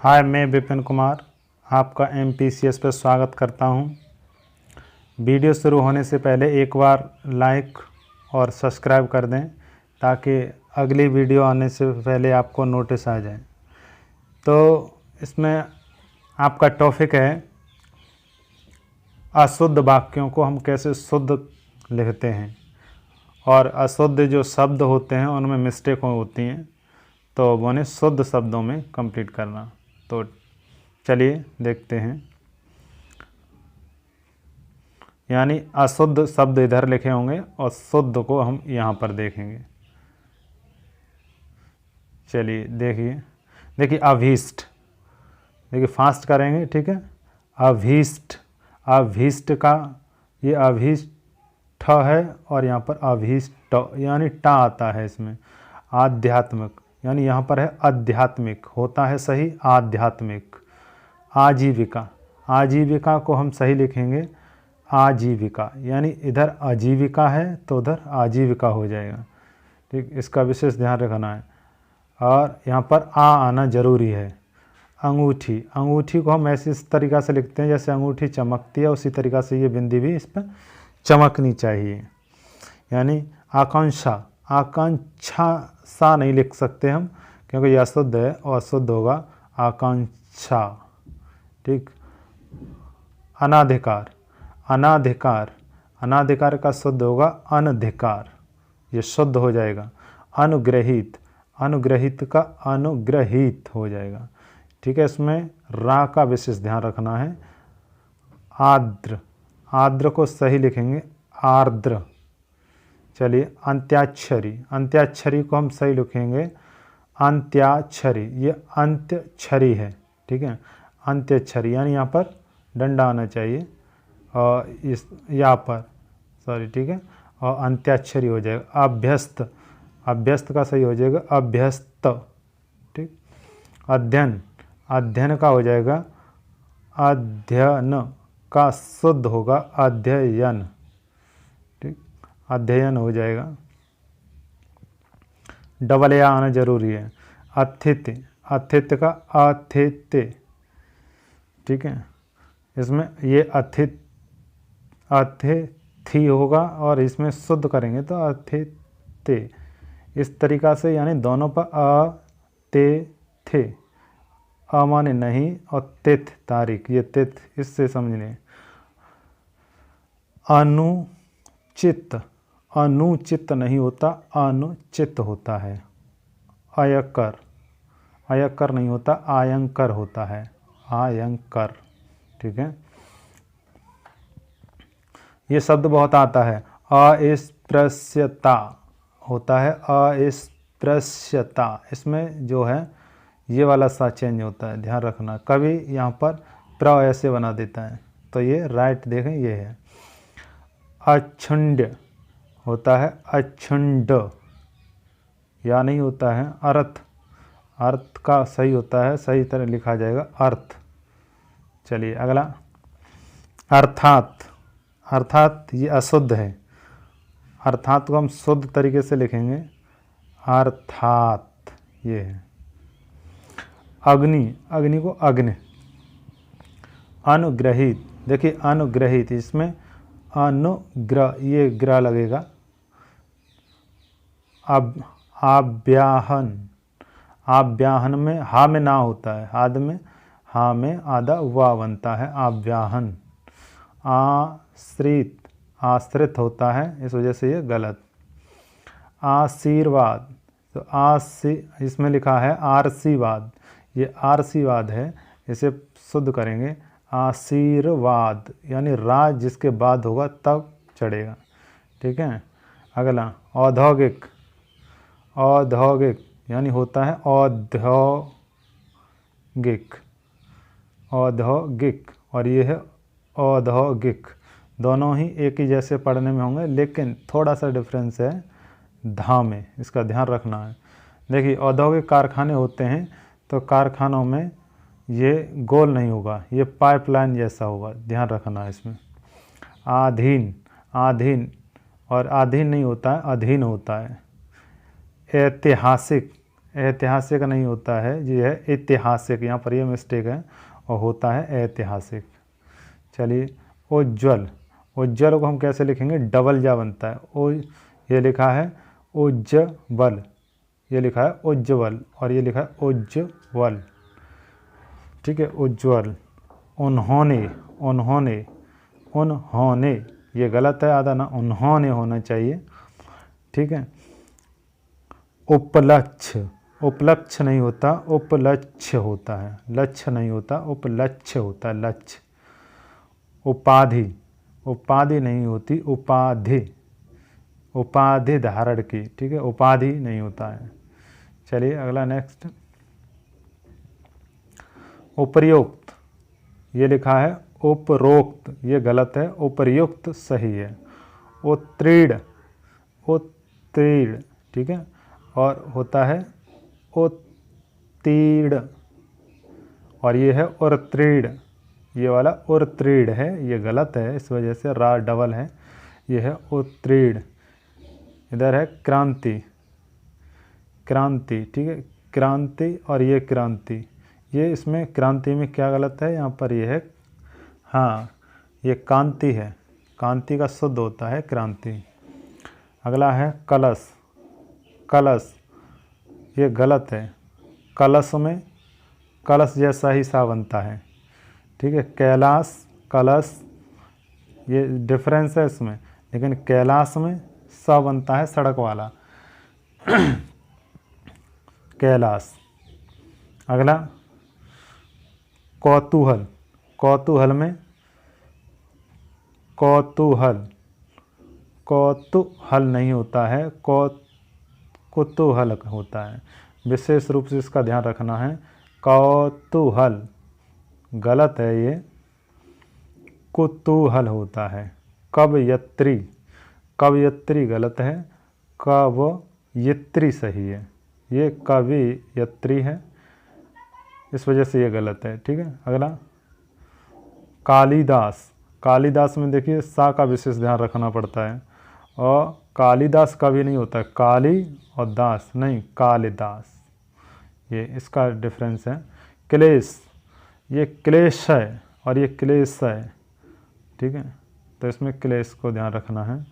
हाय, मैं विपिन कुमार आपका MPCS पर स्वागत करता हूं। वीडियो शुरू होने से पहले एक बार लाइक और सब्सक्राइब कर दें ताकि अगली वीडियो आने से पहले आपको नोटिस आ जाए। तो इसमें आपका टॉपिक है अशुद्ध वाक्यों को हम कैसे शुद्ध लिखते हैं और अशुद्ध जो शब्द होते हैं उनमें मिस्टेक होती हैं, तो उन्हें शुद्ध शब्दों में कंप्लीट करना। तो चलिए देखते हैं। यानी अशुद्ध शब्द इधर लिखे होंगे और शुद्ध को हम यहाँ पर देखेंगे। चलिए देखिए अभीष्ट। देखिए फास्ट करेंगे, ठीक है। अभीष्ट, अभीष्ट का ये अभीष्ट है और यहाँ पर अभीष्ट यानी टा आता है इसमें। आध्यात्मिक यानी यहाँ पर है आध्यात्मिक, होता है सही आध्यात्मिक। आजीविका, आजीविका को हम सही लिखेंगे आजीविका, यानी इधर आजीविका है तो उधर आजीविका हो जाएगा, ठीक। इसका विशेष ध्यान रखना है। और यहाँ पर आना जरूरी है। अंगूठी, अंगूठी को हम ऐसे इस तरीक़ा से लिखते हैं जैसे अंगूठी चमकती है, उसी तरीक़ा से ये बिंदी भी इस पर चमकनी चाहिए। यानी आकांक्षा, आकांक्षा सा नहीं लिख सकते हम क्योंकि यह अशुद्ध है और शुद्ध होगा आकांक्षा, ठीक। अनाधिकार, अनाधिकार, अनाधिकार का शुद्ध होगा अनधिकार, ये शुद्ध हो जाएगा। अनुग्रहित, अनुग्रहित का अनुग्रहित हो जाएगा, ठीक है। इसमें रा का विशेष ध्यान रखना है। आर्द्र, आर्द्र को सही लिखेंगे आर्द्र। चलिए अंत्याक्षरी, अंत्याक्षरी को हम सही लिखेंगे अंत्याक्षरी, ये अंत्यक्षरी है, ठीक है। अंत्यक्षरी यानी यहाँ पर डंडा आना चाहिए और इस यहाँ पर सॉरी, ठीक है। और अंत्याक्षरी हो जाएगा। अभ्यस्त, अभ्यस्त का सही हो जाएगा अभ्यस्त, ठीक। अध्ययन, अध्ययन का हो जाएगा अध्ययन, का शुद्ध होगा अध्ययन, ठीक। अध्ययन हो जाएगा। डबल या आना जरूरी है। अतिथि, अतिथि का अतिथि, ठीक है। इसमें ये अतिथि होगा और इसमें शुद्ध करेंगे तो अतिथि, इस तरीक़ा से, यानी दोनों पर अ ते थे, अमाने नहीं और तिथ तारीख, ये तिथ, इससे समझ लें। अनुचित, अनुचित नहीं होता अनुचित होता है। अयकर, अयकर नहीं होता आयंकर होता है, आयंकर, ठीक है। ये शब्द बहुत आता है। अस्पृश्यता होता है अस्पृश्यता, इसमें जो है ये वाला सा चेंज होता है, ध्यान रखना। कभी यहाँ पर प्र ऐसे बना देता है तो ये राइट देखें, ये है। अछुंड होता है अछुंड, या नहीं होता है अर्थ, अर्थ का सही होता है, सही तरह लिखा जाएगा अर्थ। चलिए अगला अर्थात, अर्थात ये अशुद्ध है, अर्थात को हम शुद्ध तरीके से लिखेंगे अर्थात, ये है। अग्नि, अग्नि को अग्नि। अनुग्रहित, देखिए अनुग्रहित, इसमें अनुग्रह, ये ग्रह लगेगा। अब आव्याहन, आव्याहन में हा में ना होता है, आद में हा में आधा वाह बनता है आव्याहन। आश्रित, आश्रित होता है, इस वजह से ये गलत। आशीर्वाद, तो इसमें लिखा है आरसीवाद, ये आरसीवाद है, इसे शुद्ध करेंगे आशीर्वाद, यानी राज जिसके बाद होगा तब चढ़ेगा, ठीक है। अगला औद्योगिक, औद्योगिक यानी होता है औद्योगिक, औद्योगिक, और ये है औद्योगिक। दोनों ही एक ही जैसे पढ़ने में होंगे लेकिन थोड़ा सा डिफरेंस है धा में, इसका ध्यान रखना है। देखिए औद्योगिक कारखाने होते हैं तो कारखानों में ये गोल नहीं होगा, ये पाइपलाइन जैसा होगा, ध्यान रखना है इसमें। आधीन, आधीन, और आधीन नहीं होता है अधीन होता है। ऐतिहासिक, ऐतिहासिक नहीं होता है, ये है ऐतिहासिक, यहाँ पर ये मिस्टेक है, और होता है ऐतिहासिक। चलिए उज्ज्वल, उज्ज्वल को हम कैसे लिखेंगे, डबल जा बनता है, ओ ये लिखा है उज्ज्वल, ये लिखा है उज्ज्वल, और ये लिखा है उज्ज्वल, ठीक है, उज्ज्वल। उन्होंने, उन्होंने, उन्होंने, ये गलत है आधा ना, उन्होंने होना चाहिए, ठीक है। उपलक्ष्य, उपलक्ष्य नहीं होता, उपलक्ष्य होता है, लक्ष्य नहीं होता, उपलक्ष्य होता है, लक्ष्य। उपाधि, उपाधि नहीं होती, उपाधि, उपाधि धारण की, ठीक है, उपाधि नहीं होता है। चलिए अगला नेक्स्ट, उपर्युक्त, ये लिखा है उपरोक्त, ये गलत है, उपर्युक्त सही है। उत्तीर्ण, उत्तीर्ण, ठीक है, और होता है उत्तीर्ण, और ये है उत्तीर्ण, ये वाला उत्तीर्ण है, ये गलत है, इस वजह से रा डबल है, ये है उत्तीर्ण। इधर है क्रांति, क्रांति, ठीक है, क्रांति, और ये क्रांति, ये इसमें क्रांति में क्या गलत है, यहाँ पर ये है, हाँ ये कांति है, कांति का शुद्ध होता है क्रांति। अगला है कलश, कलश, ये गलत है, कलश में कलश जैसा ही सा बनता है, ठीक है, कैलाश, कलश, ये डिफरेंस है इसमें, लेकिन कैलाश में सा बनता है सड़क वाला कैलाश। अगला कौतूहल, कौतूहल में कौतूहल, कौतूहल नहीं होता है, कुतूहल होता है, विशेष रूप से इसका ध्यान रखना है। कौतूहल गलत है, ये कुतूहल होता है। कवयित्री, कवयित्री गलत है, कवयित्री सही है, ये कवयित्री है, इस वजह से ये गलत है, ठीक है। अगला कालिदास, कालिदास में देखिए सा का विशेष ध्यान रखना पड़ता है, और कालिदास कवि नहीं होता है, काली और दास नहीं, कालिदास, ये इसका डिफरेंस है। क्लेश, ये क्लेश है और ये क्लेश है, ठीक है, तो इसमें क्लेश को ध्यान रखना है।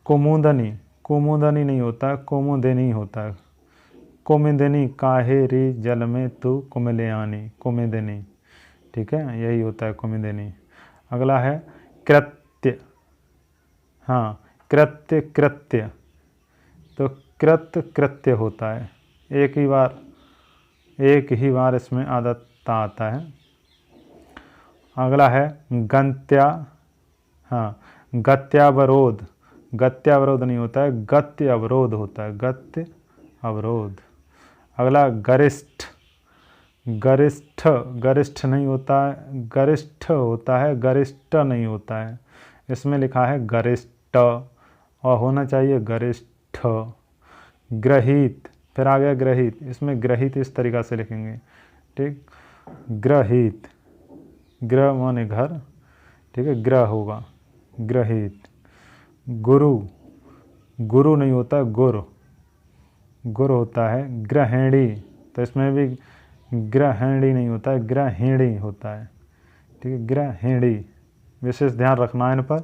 कुमुदनी, कुमुदनी नहीं होता है, कुमुदिनी होता है। कुमुदिनी काहे रे जल में तू कुमिलयानी, कुमुदिनी, ठीक है, यही होता है कुमुदिनी। अगला है कृत्य, हाँ कृत्य, कृत्य, तो कृत्य कृत्य होता है, एक ही बार इसमें आदत आता है। अगला है गंत्या, हाँ गत्यावरोध, गत्यावरोध नहीं होता है, गत्य अवरोध होता है, गत्य अवरोध। अगला गरिष्ठ, गरिष्ठ, गरिष्ठ नहीं होता है, गरिष्ठ होता है, गरिष्ठ नहीं होता है, इसमें लिखा है गरिष्ठ और होना चाहिए गरिष्ठ। ग्रहित, फिर आ गया ग्रहित, इसमें ग्रहित इस तरीक़ा से लिखेंगे, ठीक, ग्रहित, ग्रह माने घर, ठीक है, ग्रह होगा, ग्रहित। गुरु, गुरु नहीं होता, गुरु, गुरु होता है। ग्रहिणी, तो इसमें भी ग्रहिणी नहीं होता है, ग्रहिणी होता है, ठीक है, ग्रहिणी, विशेष ध्यान रखना है इन पर।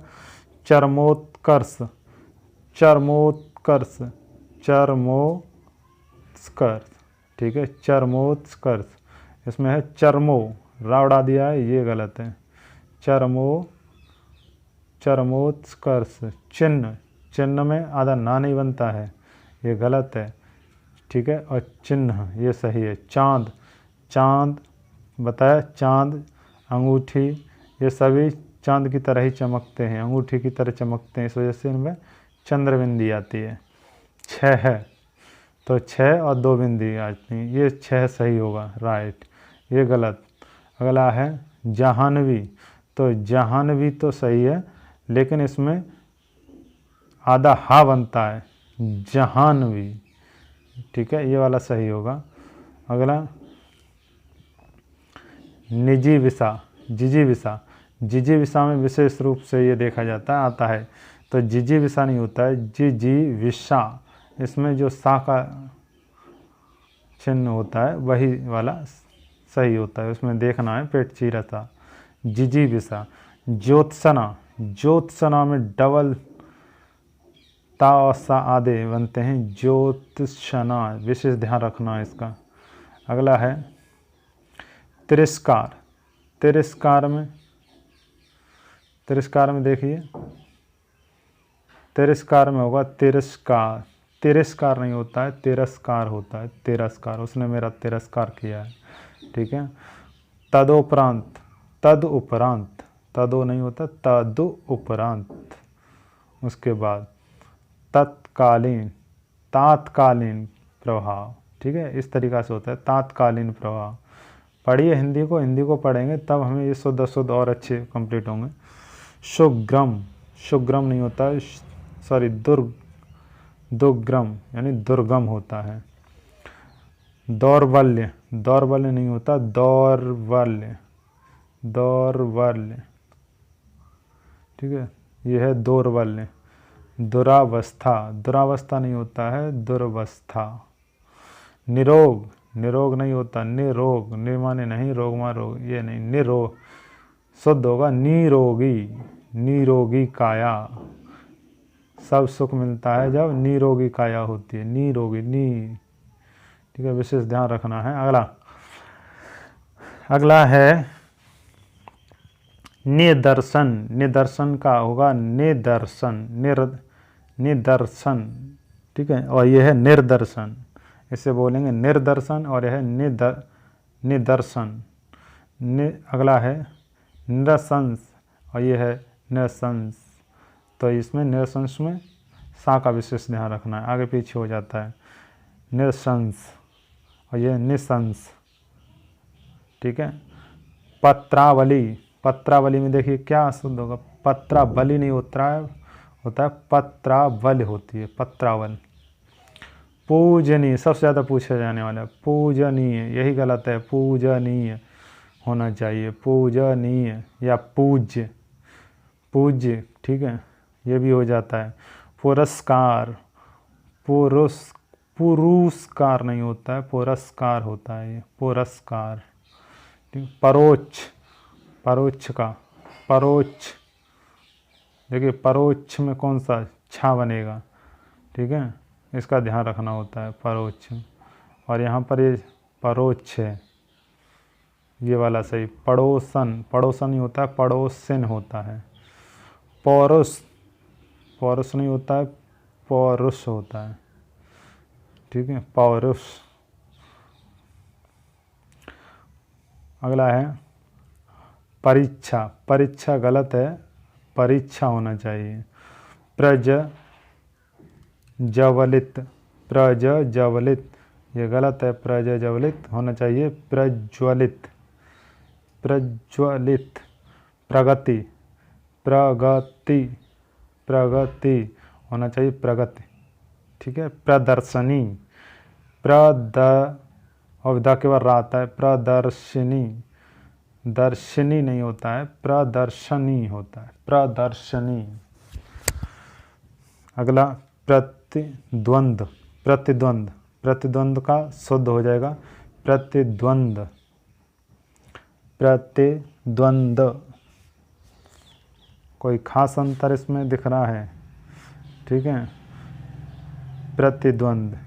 चरमोत्कर्ष, चरमोत्कर्ष, चरमोत्कर्ष, ठीक है, चरमोत्कर्ष, इसमें है चरमो, रावड़ा दिया है, ये गलत है, चरमोत्कर्ष। चिन्ह, चिन्ह में आधा ना नहीं बनता है, ये गलत है, ठीक है, और चिन्ह ये सही है। चाँद, चाँद बताया, चाँद, अंगूठी, ये सभी चाँद की तरह ही चमकते हैं, अंगूठी की तरह चमकते हैं, इस वजह से इनमें चंद्र बिंदी आती है। छः है तो 6 और 2 बिंदी आती हैं, ये 6 सही होगा, राइट, ये गलत। अगला है जाह्नवी, तो जाह्नवी तो सही है, लेकिन इसमें आधा हा बनता है, जाह्नवी, ठीक है, ये वाला सही होगा। अगला निजी विसा, जिजी विसा, जिजी विसा में विशेष रूप से ये देखा जाता है, आता है, तो जिजी विसा नहीं होता है, जिजी विसा, इसमें जो सा का चिन्ह होता है वही वाला सही होता है, उसमें देखना है पेट चीरता। जिजीविषा, ज्योत्सना, ज्योत्सना में डबल ता और सा आदि बनते हैं, ज्योत्सना, विशेष ध्यान रखना है इसका। अगला है तिरस्कार, तिरस्कार में देखिए, तिरस्कार में होगा तिरस्कार, तिरस्कार नहीं होता है, तिरस्कार होता है, तिरस्कार, उसने मेरा तिरस्कार किया है, ठीक है। तदोपरांत, तदुपरांत, तदो नहीं होता, तदुपरांत, उसके बाद तत्कालीन, तात्कालीन प्रभाव, ठीक है, इस तरीक़ा से होता है तात्कालीन प्रभाव। पढ़िए हिंदी को, हिंदी को पढ़ेंगे तब हमें ये शुद्ध और अच्छे कंप्लीट होंगे। सुग्रम, सुग्रम नहीं होता है, सॉरी दुर्गम यानी दुर्गम होता है। दौर्बल्य, दौर्बल्य नहीं होता, दौर्बल्य, दौर्बल्य, ठीक है, यह है दौर्बल्य। दुरावस्था, दुरावस्था नहीं होता है, दुर्वस्था। निरोग, निरोग नहीं होता, निरोग, निर्माने नहीं, रोग मा रोग, ये नहीं, निरोग शुद्ध होगा निरोगी, निरोगी काया। सब सुख मिलता है जब निरोगी काया होती है, निरोगी, नी, ठीक है, विशेष ध्यान रखना है। अगला है निदर्शन, निदर्शन का होगा निदर्शन, निदर्शन, ठीक है, और यह है निर्दर्शन, इसे बोलेंगे निर्दर्शन और यह है निदर्शन। अगला है निरसंस और यह है निरसंस, तो इसमें निरसंस में सा का विशेष ध्यान रखना है, आगे पीछे हो जाता है। निरसंस और यह निसंस, ठीक है। पत्रावली, पत्रावली में देखिए क्या शुद्ध होगा, पत्रावली नहीं होता है, होता है पत्रावल होती है, पत्रावल। पूजनीय, सबसे ज़्यादा पूछा जाने वाला है पूजनीय, यही गलत है, पूजनीय होना चाहिए, पूजनीय या पूज्य, पूज्य, ठीक है, ये भी हो जाता है। पुरस्कार, पुरस्कार नहीं होता है, पुरस्कार होता है ये, पुरस्कार। परोक्ष, परोक्ष का, परोक्ष, देखिए परोक्ष में कौन सा छा बनेगा, ठीक है, इसका ध्यान रखना होता है, परोक्ष। और यहाँ पर ये परोक्ष है, ये वाला सही। पड़ोसन, पड़ोसन नहीं होता है, पड़ोसन होता है। पौरुष, पौरुष नहीं होता है, पौरुष होता है, ठीक है, पौरुष। अगला है परीक्षा, परीक्षा गलत है, परीक्षा होना चाहिए। प्रज्वलित, प्रज्वलित, ये गलत है, प्रज्वलित होना चाहिए प्रज्वलित, प्रज्वलित। प्रगति, प्रगति, प्रगति होना चाहिए प्रगति, ठीक है। प्रदर्शनी, और द के बाद आता है, प्रदर्शनी, दर्शनी नहीं होता है, प्रदर्शनी होता है, प्रदर्शनी। अगला प्रतिद्वंद, प्रतिद्वंद, प्रतिद्वंद का शुद्ध हो जाएगा प्रतिद्वंद, प्रतिद्वंद। कोई खास अंतर इसमें दिख रहा है, ठीक है। प्रतिद्वंद।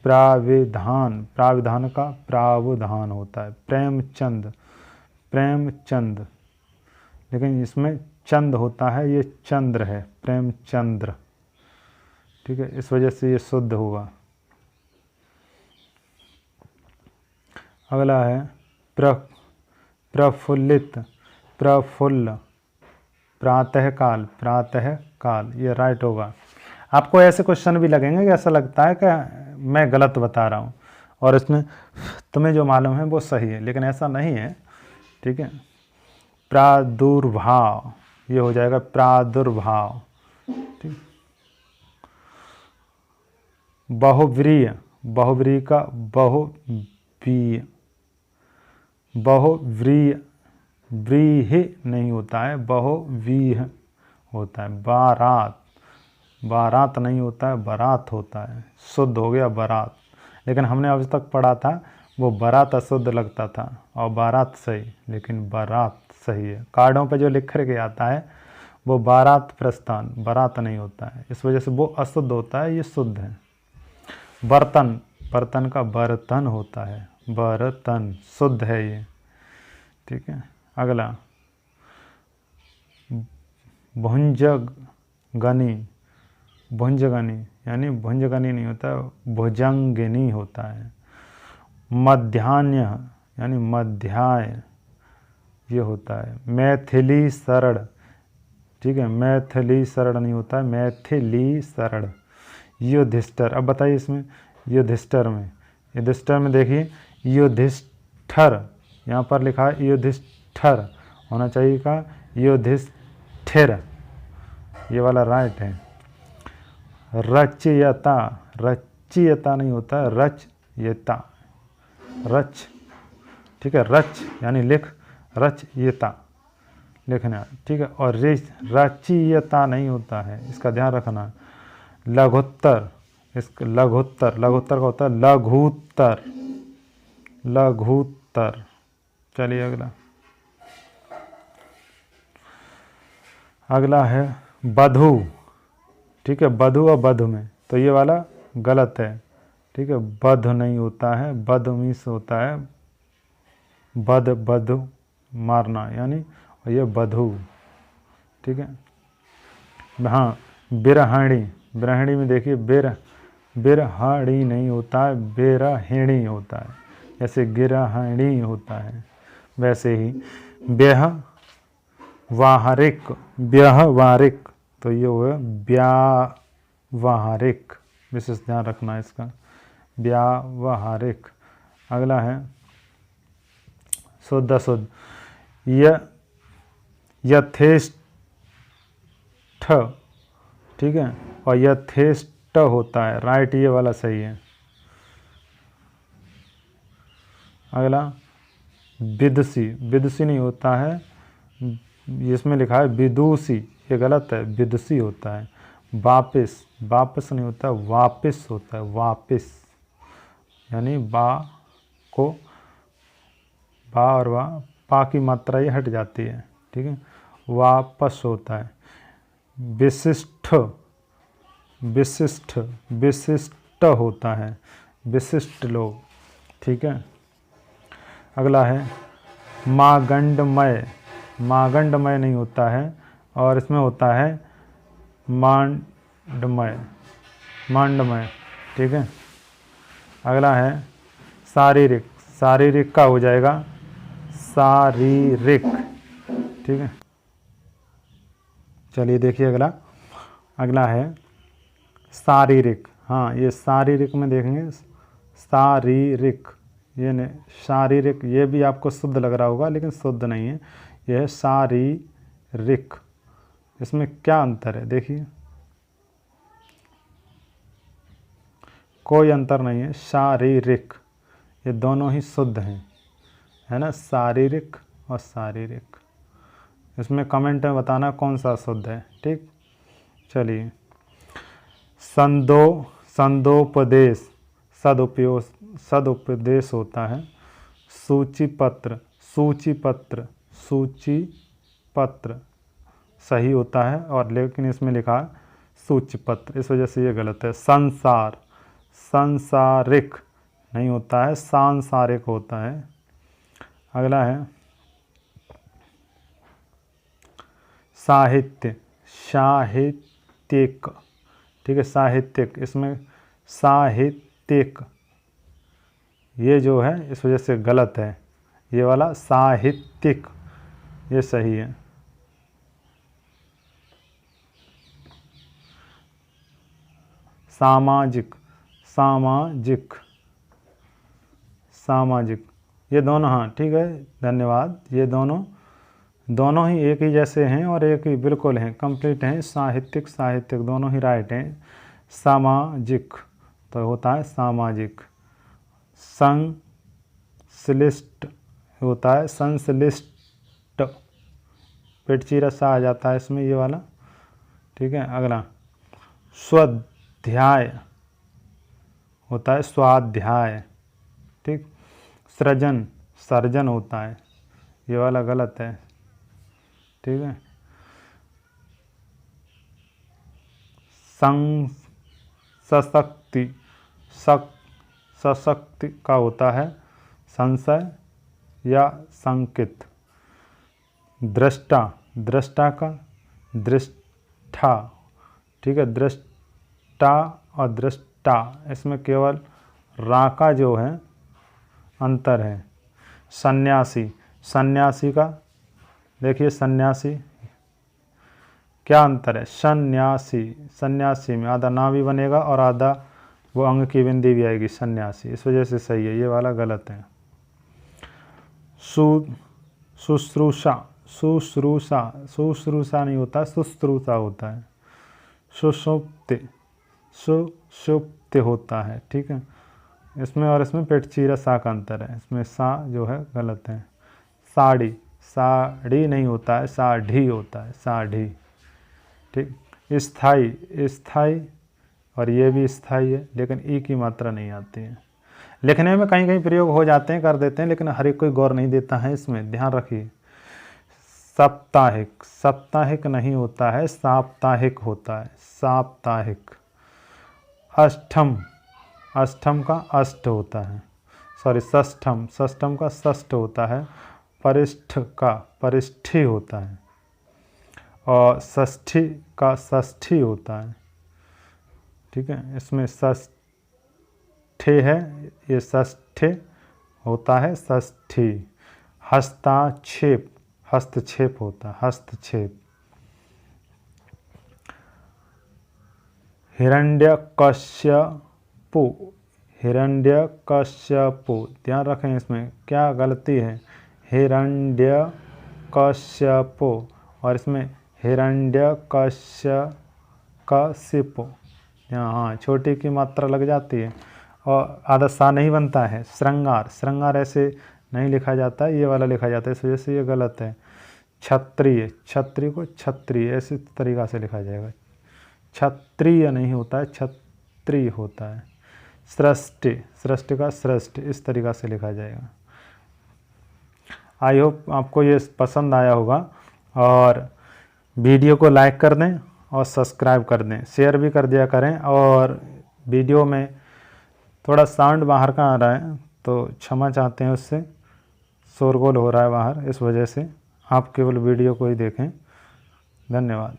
प्राविधान, प्राविधान का प्रावधान होता है। प्रेमचंद, प्रेमचंद, लेकिन इसमें चंद होता है, ये चंद्र है, प्रेमचंद्र, ठीक है, इस वजह से ये शुद्ध होगा। अगला है प्रफुल्लित, प्रफुल्ल। प्रातःकाल, प्रातःकाल, ये राइट होगा। आपको ऐसे क्वेश्चन भी लगेंगे कि ऐसा लगता है कि मैं गलत बता रहा हूँ और इसमें तुम्हें जो मालूम है वो सही है, लेकिन ऐसा नहीं है, ठीक है। प्रादुर्भाव, ये हो जाएगा प्रादुर्भाव, ठीक। बहुव्रीहि, बहुव्रीहि का बहुव्रीहि, बहुव्रीहि, व्रीहि नहीं होता है, बहुव्रीहि होता है। बारात, बारात नहीं होता है, बारात होता है, शुद्ध हो गया बारात। लेकिन हमने अभी तक पढ़ा था वो बारात अशुद्ध लगता था और बारात सही, लेकिन बारात सही है। कार्डों पे जो लिख करके आता है वो बारात प्रस्थान, बारात नहीं होता है, इस वजह से वो अशुद्ध होता है, ये शुद्ध है। बर्तन, बर्तन का बर्तन होता है, बर्तन शुद्ध है ये, ठीक है। अगला भुंजगनी, भुंजगनी यानी भुंजगनी नहीं होता, भुजंगिनी होता है। मध्यान्ह यानी मध्याय ये होता है। मैथिली सरड़, ठीक है, मैथिली सरड़ नहीं होता है, मैथिली सरड़। युधिष्ठिर, अब बताइए इसमें युधिष्ठिर में, युधिष्ठिर में देखिए युधिष्ठिर, यहाँ पर लिखा है युधिष्ठिर, होना चाहिए का युधिष्ठिर, ये वाला राइट है। रचयता, रचयता नहीं होता, रचयता, रच, ठीक है, रच यानी लिख, रचयता लिखना, ठीक है। और रचयता नहीं होता है, इसका ध्यान रखना। लघुत्तर, इसका लघुत्तर, लघुत्तर का होता है लघुत्तर, लघुत्तर। चलिए अगला, अगला है बधू, ठीक है, बधू और बधु में, तो ये वाला गलत है, ठीक है, बध नहीं होता है, बध मीस होता है, बध, बधु मारना यानी, और ये बधू, ठीक है। हाँ, बिरहाणी, बिरहाणी में देखिए बिरहाणी नहीं होता है, बिरहिणी होता है, जैसे गिरहाणी होता है वैसे ही। व्यावहारिक, व्यावहारिक, तो ये हुआ व्यावहारिक, विशेष ध्यान रखना है इसका, व्यावहारिक। अगला है शुद्ध अशुद्ध, यथेष्ट, ठीक है, और यथेष्ट होता है, राइट, ये वाला सही है। अगला विदुषी, विदुषी नहीं होता है, इसमें लिखा है विदुषी, ये गलत है, विदुषी होता है। वापिस, वापस नहीं होता, वापिस होता है, वापिस यानी बा को, बा और वा, पा की मात्रा ये हट जाती है, ठीक है, वापस होता है। विशिष्ट, विशिष्ट, विशिष्ट होता है, विशिष्ट लोग, ठीक है। अगला है मागंडमय, मागंडमय नहीं होता है, और इसमें होता है मांडमय, मांडमय, ठीक है। अगला है शारीरिक, शारीरिक का हो जाएगा शारीरिक, ठीक है। चलिए देखिए अगला, अगला है शारीरिक, हाँ ये शारीरिक में देखेंगे, शारीरिक, ये नहीं शारीरिक, ये भी आपको शुद्ध लग रहा होगा लेकिन शुद्ध नहीं है, यह है शारीरिक। इसमें क्या अंतर है देखिए, कोई अंतर नहीं है, शारीरिक, ये दोनों ही शुद्ध हैं, है ना, शारीरिक और शारीरिक। इसमें कमेंट में बताना कौन सा शुद्ध है, ठीक। चलिए संदोपदेश, सदुपयोग, सदुपदेश होता है। सूचीपत्र, सूचीपत्र, सूचीपत्र सही होता है, और लेकिन इसमें लिखा सूचीपत्र, इस वजह से ये गलत है। संसार, संसारिक नहीं होता है, सांसारिक होता है। अगला है साहित्य, साहित्यिक, ठीक है, साहित्यिक, इसमें साहित्यिक ये जो है इस वजह से गलत है, ये वाला साहित्यिक ये सही है। सामाजिक, सामाजिक, सामाजिक, ये दोनों, हाँ ठीक है, धन्यवाद, ये दोनों दोनों ही एक ही जैसे हैं और एक ही बिल्कुल हैं, कंप्लीट हैं, साहित्यिक साहित्यिक दोनों ही राइट हैं। सामाजिक तो होता है सामाजिक। संश्लिष्ट होता है संश्लिष्ट, पेट चीरा सा आ जाता है इसमें, ये वाला, ठीक है। अगला स्वाध्याय होता है स्वाध्याय, ठीक। सृजन, सर्जन होता है, ये वाला गलत है, ठीक है। सशक्ति, सशक्ति का होता है संशय या संकित। दृष्टा, दृष्टा का दृष्टा, ठीक है। दृष्टा और दृष्टा, इसमें केवल रा का जो है अंतर है। सन्यासी, सन्यासी का देखिए, सन्यासी क्या अंतर है। सन्यासी, सन्यासी में आधा ना भी बनेगा और आधा वो अंग की बिंदी भी आएगी, सन्यासी, इस वजह से सही है, ये वाला गलत है। शुश्रूषा, शुश्रूषा, शुश्रूषा नहीं होता, शुश्रूषा होता है। सुषुप्ति, सुषुप्ति होता है, ठीक है। इसमें और इसमें पेट चीरा सा का अंतर है, इसमें सा जो है गलत है। साड़ी, साड़ी नहीं होता है, साढ़ी होता है, साढ़ी, ठीक। स्थाई, स्थाई और ये भी स्थाई है, लेकिन ई की मात्रा नहीं आती है। लिखने में कहीं कहीं प्रयोग हो जाते हैं, कर देते हैं, लेकिन हर एक कोई गौर नहीं देता है, इसमें ध्यान रखिए। साप्ताहिक, साप्ताहिक नहीं होता है, साप्ताहिक होता है, साप्ताहिक। अष्टम, अष्टम का अष्ट होता है, सॉरी षष्ठम, षष्ठम का षष्ठ होता है। परिष्ठ का परिष्ठी होता है, और षष्ठी का षष्ठी होता है, ठीक है। इसमें षष्ठे है, ये षष्ठे होता है, षष्ठी। हस्ताक्षेप, हस्तक्षेप होता है, हस्तक्षेप। हिरण्यकश्यपु, हिरण्यकश्यपु, ध्यान रखें इसमें क्या गलती है। हिरण्यकश्यपु और इसमें हिरण्यकश्यप, हाँ छोटी की मात्रा लग जाती है और आधा सा नहीं बनता है। श्रृंगार, श्रृंगार ऐसे नहीं लिखा जाता है, ये वाला लिखा जाता है, इस वजह से ये गलत है। क्षत्रिय, क्षत्रिय को क्षत्रिय ऐसे तरीक़ा से लिखा जाएगा, क्षत्रिय नहीं होता है, क्षत्रिय होता है। सृष्टि, सृष्टि का सृष्टि, इस तरीक़ा से लिखा जाएगा। आई होप आपको ये पसंद आया होगा, और वीडियो को लाइक कर दें और सब्सक्राइब कर दें, शेयर भी कर दिया करें। और वीडियो में थोड़ा साउंड बाहर का आ रहा है तो क्षमा चाहते हैं, उससे शोरगुल हो रहा है बाहर, इस वजह से। आप केवल वीडियो को ही देखें। धन्यवाद।